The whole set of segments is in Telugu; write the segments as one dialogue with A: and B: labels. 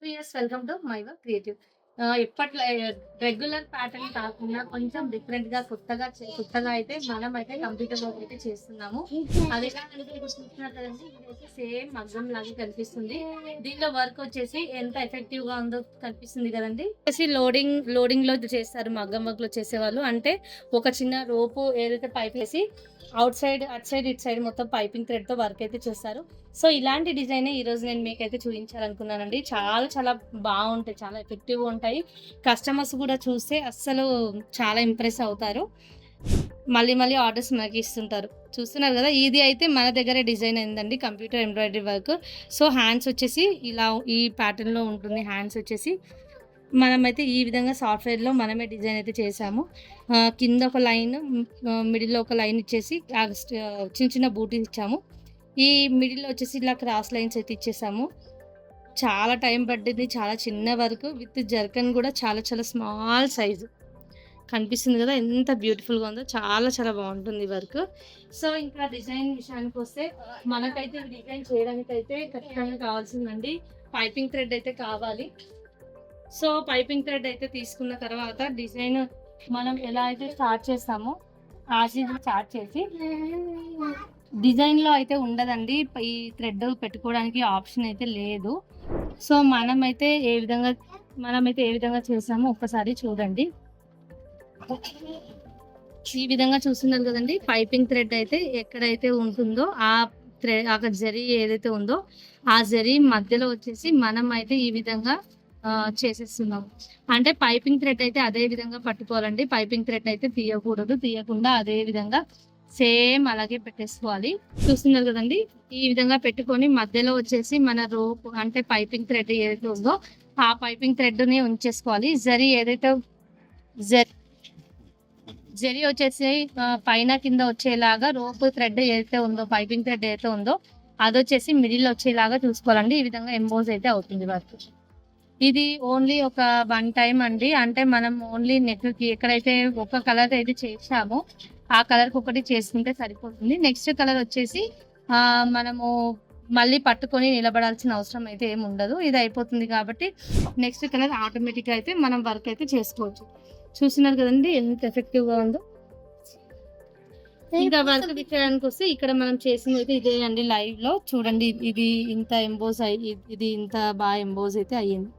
A: Yes. Welcome to my work creative. ఇప్పట్లో రెగ్యులర్ ప్యాటర్న్ కాకుండా కొంచెం డిఫరెంట్‌గా కొత్తగా అయితే మనమైతే కంప్యూటర్ వర్క్ అయితే చేస్తున్నాము. అదెలా అంటే ఇప్పుడు చూస్తున్నారు కదండీ! ఇదైతే సేమ్ మగ్గం లాగే కనిపిస్తుంది. దీనిలో వర్క్ వచ్చేసి ఎంత ఎఫెక్టివ్‌గా ఉందో కనిపిస్తుంది కదండీ! లోడింగ్‌లో చేస్తారు మగ్గం వర్క్‌లో చేసేవాళ్ళు. అంటే ఒక చిన్న రోపు ఏదైతే పైపేసి అటు సైడ్, ఇటు సైడ్ మొత్తం పైపింగ్ థ్రెడ్‌తో వర్క్ అయితే చేస్తారు. సో, ఇలాంటి డిజైనే ఈరోజు నేను మీకైతే చూయించాలనుకున్నానండి. చాలా చాలా బావుంటాయి. చాలా ఎఫెక్టివ్‌గా ఉంటాయి. కస్టమర్స్ గూడా చూస్తే అస్సలు చాలా ఇంప్రెస్ అవుతారు. మళ్ళీ మళ్ళీ ఆర్డర్స్ మనకిస్తుంటారు. చూస్తున్నారు గదా! ఇది అయితే మన దగ్గరే డిజైన్ అయిందండి. Computer embroidery work. So, hands వచ్చేసి ఇలా ఈ ప్యాటర్న్‌లో ఉంటుంది. హ్యాండ్స్ వచ్చేసి మనమైతే ఈ విధంగా సాఫ్ట్‌వేర్‌లో మనమే డిజైన్ అయితే చేసాము. కింద ఒక లైన్ మిడిల్‌లో ఒక లైన్ ఇచ్చేసి చిన్న చిన్న బూటీస్ ఇచ్చాము. ఈ మిడిల్‌లో వచ్చేసి ఇలా క్రాస్ లైన్స్ అయితే ఇచ్చేసాము. చాలా టైం పట్టింది. చాలా చిన్న వర్క్ విత్ జర్కన్ గూడా చాలా చాలా స్మాల్ సైజు. కనిపిస్తుంది గదా! ఎంత బ్యూటిఫుల్‌గా ఉందో. చాలా చాలా బావుంటుంది వర్క్. సో, ఇంకా డిజైన్ విషయానికొస్తే మనకైతే ఈ డిజైన్ చేయడానికైతే ఖచ్చితంగా కావాల్సిందండి పైపింగ్ థ్రెడ్ అయితే కావాలి. సో, పైపింగ్ థ్రెడ్ అయితే తీసుకున్న తర్వాత డిజైన్ మనం ఎలా అయితే స్టార్ట్ చేస్తామో యాజ్ యూజువల్ స్టార్ట్ చేసి డిజైన్‌లో అయితే ఉండదండి. ఈ థ్రెడ్ పెట్టుకోవడానికి ఆప్షన్ అయితే లేదు. సో, మనమైతే ఏ విధంగా చేసామో ఒక్కసారి చూడండి. ఈ విధంగా చూస్తున్నారు గదండీ! పైపింగ్ థ్రెడ్ అయితే ఎక్కడైతే ఉంటుందో అక్కడ జరీ ఏదైతే ఉందో ఆ జరీ మధ్యలో వచ్చేసి మనమైతే ఈ విధంగా చేసేస్తున్నాం. అంటే పైపింగ్ థ్రెడ్ అయితే అదే విధంగా పట్టుకోవాలండి. పైపింగ్ థ్రెడ్ అయితే తీయకూడదు. తీయకుండా అదే విధంగా సేమ్ అలాగే పెట్టేసుకోవాలి. చూస్తున్నారు కదండీ! ఈ విధంగా పెట్టుకొని మధ్యలో వచ్చేసి మన రోప్ అంటే పైపింగ్ థ్రెడ్ ఏదైతే ఉందో ఆ పైపింగ్ థ్రెడ్‌ని ఉంచేసుకోవాలి. జరీ ఏదైతే జరీ జరీ వచ్చేసి పైన కింద వచ్చేలాగా రోప్ థ్రెడ్ ఏదైతే ఉందో పైపింగ్ థ్రెడ్ ఏదైతే ఉందో అదొచ్చేసి మిడిల్‌లో వచ్చేలాగా చూసుకోవాలండి. ఈ విధంగా ఎంబోస్ అయితే అవుతుంది వర్క్. ఇది ఓన్లీ ఒక వన్ టైమ్ అండి. అంటే మనం ఓన్లీ నెక్‌కి ఎక్కడైతే ఒక కలర్ అయితే చేసామో, ఆ కలర్‌కి ఒకటి చేసుకుంటే సరిపోతుంది. నెక్స్ట్ కలర్ వచ్చేసి మనము మళ్ళీ పట్టుకొని నిలబడాల్సిన అవసరం అయితే ఏమి ఉండదు. ఇది అయిపోతుంది కాబట్టి నెక్స్ట్ కలర్ ఆటోమేటిక్‌గా అయితే మనం వర్క్ అయితే చేసుకోవచ్చు. చూస్తున్నారు కదండీ! ఎంత ఎఫెక్టివ్‌గా ఉందో. ఇంకా వర్క్ విషయానికొస్తే ఇక్కడ మనం చేసిందైతే ఇదే అండి లైవ్‌లో. చూడండి ఇది ఇంత ఇది ఇంత బాగా ఎంబోస్ అయితే అయ్యింది.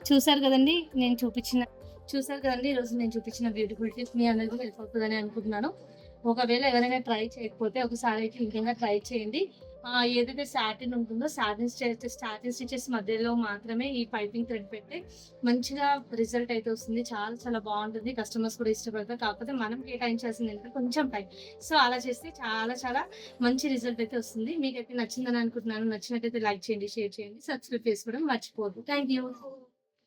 A: చూసారు కదండీ! చూసారు కదండీ! ఈరోజు నేను చూపించిన బ్యూటిఫుల్ టిప్స్ మీ అందరికీ హెల్ప్ అవుతదని అనుకుంటున్నాను. ఒకవేళ ఎవరైనా ట్రై చేయకపోతే ఒకసారి అయితే ఇంకేమైనా ట్రై చేయండి. ఏదైతే సాటిన్ ఉంటుందో సాటిన్ స్టిచెస్ మధ్యలో మాత్రమే ఈ పైపింగ్ థ్రెడ్ పెడితే మంచిగా రిజల్ట్ అయితే వస్తుంది. చాలా చాలా బావుంటుంది. కస్టమర్స్ కూడా ఇష్టపడతారు. కాకపోతే మనం కేటాయించాల్సింది ఏంటంటే కొంచెం టైం. సో, అలా చేస్తే చాలా చాలా మంచి రిజల్ట్ అయితే వస్తుంది. మీకైతే నచ్చిందని అనుకుంటున్నాను. నచ్చినట్టయితే లైక్ చేయండి, షేర్ చేయండి, సబ్స్క్రైబ్ చేసుకోవడం మర్చిపోవద్దు. Thank you.